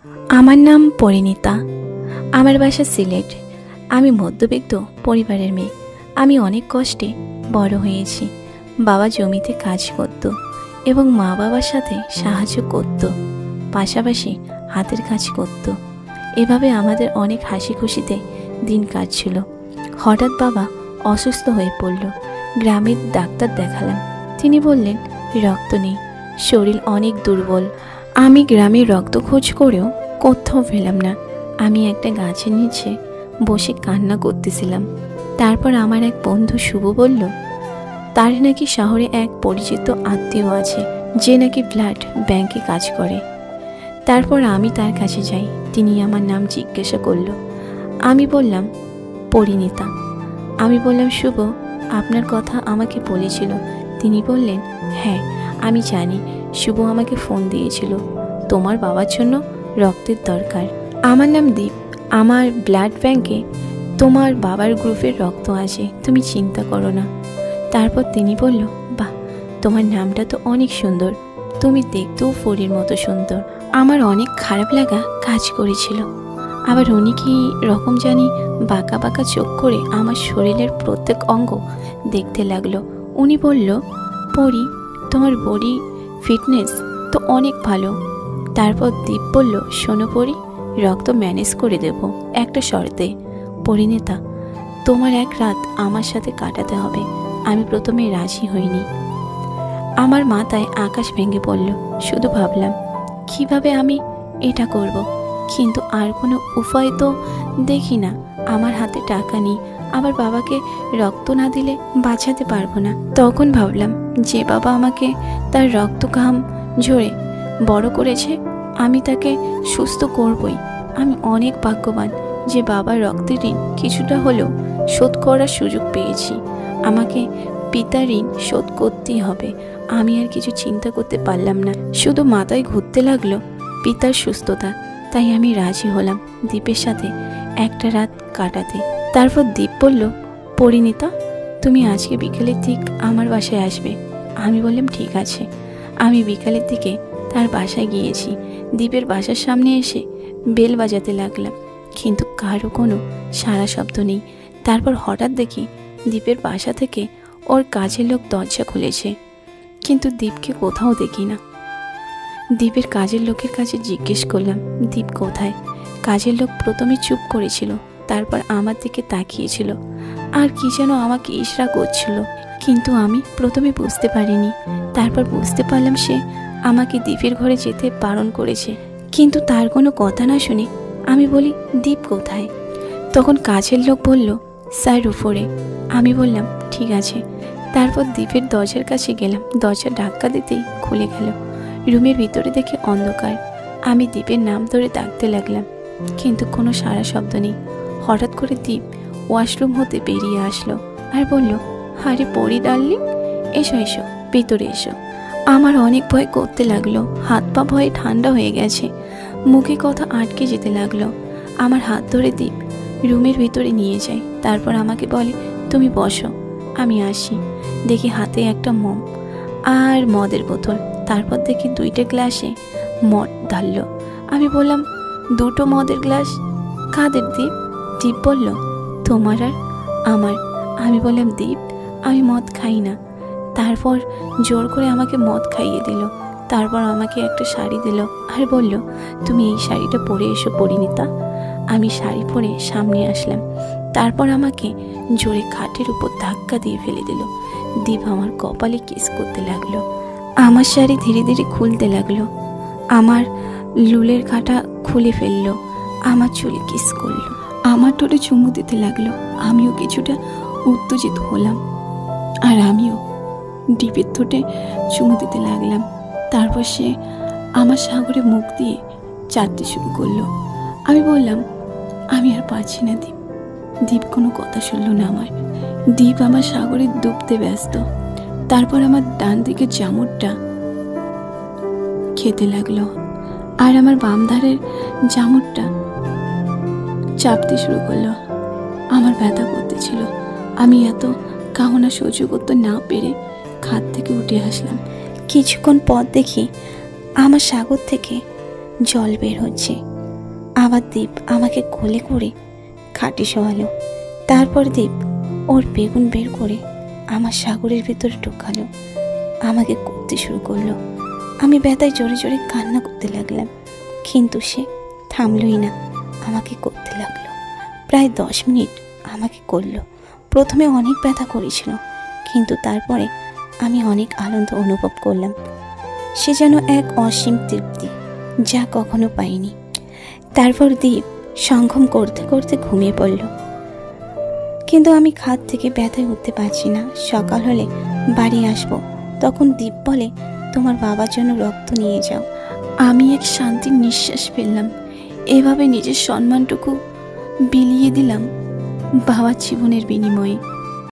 আমার নাম পরিণীতা। আমার বাসা সিলেট। আমি মধ্যবিত্ত পরিবারের মেয়ে। আমি অনেক কষ্টে বড় হয়েছি। বাবা জমিতে কাজ করত এবং মা বাবার সাথে সাহায্য করত, পাশাপাশি হাতের কাজ করত। এভাবে আমাদের অনেক হাসি খুশিতে দিন কাটছিল। হঠাৎ বাবা অসুস্থ হয়ে পড়ল। গ্রামের ডাক্তার দেখালাম। তিনি বললেন রক্ত নেই, শরীর অনেক দুর্বল। আমি গ্রামে রক্ত খোঁজ করেও কোথাও পেলাম না। আমি একটা গাছের নিচে বসে কান্না করতেছিলাম। তারপর আমার এক বন্ধু শুভ বলল তার নাকি শহরে এক পরিচিত আত্মীয় আছে যে নাকি ব্লাড ব্যাংকে কাজ করে। তারপর আমি তার কাছে যাই। তিনি আমার নাম জিজ্ঞাসা করলো। আমি বললাম পরিণীতা। আমি বললাম শুভ আপনার কথা আমাকে বলেছিল। তিনি বললেন হ্যাঁ আমি জানি, শুভ আমাকে ফোন দিয়েছিল, তোমার বাবার জন্য রক্তের দরকার। আমার নাম দীপ। আমার ব্লাড ব্যাংকে তোমার বাবার গ্রুপের রক্ত আছে, তুমি চিন্তা করো না। তারপর তিনি বলল বাহ, তোমার নামটা তো অনেক সুন্দর, তুমি দেখতেও পরীর মতো সুন্দর। আমার অনেক খারাপ লাগা কাজ করেছিল। আবার উনি কি রকম জানি বাঁকা বাঁকা চোখ করে আমার শরীরের প্রত্যেক অঙ্গ দেখতে লাগলো। উনি বলল পরি, তোমার বডি ফিটনেস তো অনেক ভালো। তারপর দীপ বলল শোনো পরি, রক্ত ম্যানেজ করে দেব একটা শর্তে। পরিণীতা, তোমার এক রাত আমার সাথে কাটাতে হবে। আমি প্রথমে রাজি হইনি। আমার মাথায় আকাশ ভেঙে পড়ল। শুধু ভাবলাম কিভাবে আমি এটা করব, কিন্তু আর কোনো উপায় তো দেখি না। আমার হাতে টাকা নেই, আবার বাবাকে রক্ত না দিলে বাঁচাতে পারবো না। তখন ভাবলাম যে বাবা আমাকে তার রক্ত ঘাম ঝরে বড় করেছে, আমি তাকে সুস্থ করবই। আমি অনেক ভাগ্যবান যে বাবার রক্তের ঋণ কিছুটা হলেও শোধ করার সুযোগ পেয়েছি। আমাকে পিতার ঋণ শোধ করতেই হবে। আমি আর কিছু চিন্তা করতে পারলাম না, শুধু মাথায় ঘুরতে লাগলো পিতার সুস্থতা। তাই আমি রাজি হলাম দীপের সাথে একটা রাত কাটাতে। তারপর দীপ বলল পরিণীতা, তুমি আজকে বিকেলের দিক আমার বাসায় আসবে। আমি বললাম ঠিক আছে। আমি বিকালের দিকে তার বাসায় গিয়েছি। দীপের বাসার সামনে এসে বেল বাজাতে লাগলাম, কিন্তু কারো কোনো সাড়া শব্দ নেই। তারপর হঠাৎ দেখি দীপের বাসা থেকে ওর কাজের লোক দরজা খুলেছে, কিন্তু দীপকে কোথাও দেখি না। দীপের কাজের লোকের কাছে জিজ্ঞেস করলাম দীপ কোথায়। কাজের লোক প্রথমে চুপ করেছিল, তারপর আমার দিকে তাকিয়েছিল আর কি যেন আমাকে ইশরা করছিল, কিন্তু আমি প্রথমে বুঝতে পারিনি। তারপর বুঝতে পারলাম সে আমাকে দীপের ঘরে যেতে বারণ করেছে, কিন্তু তার কোনো কথা না শুনে আমি বলি দীপ কোথায়। তখন কাজের লোক বলল স্যার উপরে। আমি বললাম ঠিক আছে। তারপর দীপের দরজার কাছে গেলাম। দরজা ধাক্কা দিতেই খুলে গেল। রুমের ভিতরে দেখে অন্ধকার। আমি দীপের নাম ধরে ডাকতে লাগলাম, কিন্তু কোনো সাড়া শব্দ নেই। হঠাৎ করে দীপ ওয়াশরুম হতে বেরিয়ে আসলো আর বলল আরে পরি ডার্লিং, এসো এসো, ভিতরে এসো। আমার অনেক ভয় করতে লাগলো। হাত পা ভয়ে ঠান্ডা হয়ে গেছে, মুখে কথা আটকে যেতে লাগলো। আমার হাত ধরে দীপ রুমের ভিতরে নিয়ে যায়। তারপর আমাকে বলে তুমি বসো, আমি আসি। দেখি হাতে একটা মোম আর মদের বোতল। তারপর দেখি 2টা গ্লাসে মদ ঢাললো। আমি বললাম দুটো মদের গ্লাস কাদের দীপ? দীপ বলল তোমার আর আমার। আমি বললাম দীপ আমি মদ খাই না। তারপর জোর করে আমাকে মদ খাইয়ে দিল। তারপর আমাকে একটা শাড়ি দিল আর বলল তুমি এই শাড়িটা পরে এসো পরিণীতা। আমি শাড়ি পরে সামনে আসলাম। তারপর আমাকে জোরে খাটের উপর ধাক্কা দিয়ে ফেলে দিল। দীপ আমার কপালে কিস করতে লাগলো। আমার শাড়ি ধীরে ধীরে খুলতে লাগলো। আমার লুলের কাঁটা খুলে ফেললো। আমার চুলে কিস করলো। আমার ঠোঁটে চুমু দিতে লাগলো। আমিও কিছুটা উত্তেজিত হলাম আর আমিও দীপের ঠোঁটে চুমু দিতে লাগলাম। তারপর সে আমার সাগরে মুখ দিয়ে চাটতে শুরু করলো। আমি বললাম আমি আর পারছি না দীপ। দীপ কোনো কথা শুনলো না আমার। দীপ আমার সাগরে ডুবতে ব্যস্ত। তারপর আমার ডান দিকে চামড়টা খেতে লাগলো আর আমার বাম ধারের চামড়টা চাপতে শুরু করলো। আমার ব্যথা করতেছিল। আমি এত কামনা সহ্য করতে না পেরে খাট থেকে উঠে আসলাম। কিছুক্ষণ পর দেখি আমার সাগর থেকে জল বের হচ্ছে। আবার দীপ আমাকে কোলে করে খাটে শোয়ালো। তারপর দীপ ওর বেগুন বের করে আমার সাগরের ভেতরে ঢোকালো, আমাকে করতে শুরু করলো। আমি ব্যথায় জোরে জোরে কান্না করতে লাগলাম, কিন্তু সে থামলই না, আমাকে করতে লাগলো। প্রায় 10 মিনিট আমাকে করলো। প্রথমে অনেক ব্যথা করেছিল, কিন্তু তারপরে আমি অনেক আনন্দ অনুভব করলাম। সে যেন এক অসীম তৃপ্তি, যা কখনো পাইনি। তারপর দীপ সঙ্গম করতে করতে ঘুমিয়ে পড়ল, কিন্তু আমি খাট থেকে ব্যথায় উঠতে পারছি না। সকাল হলে বাড়ি আসবো, তখন দীপ বলে, তোমার বাবার জন্য রক্ত নিয়ে যাও। আমি এক শান্তির নিঃশ্বাস ফেললাম। এভাবে নিজের সম্মানটুকু বিলিয়ে দিলাম বাবার জীবনের বিনিময়ে।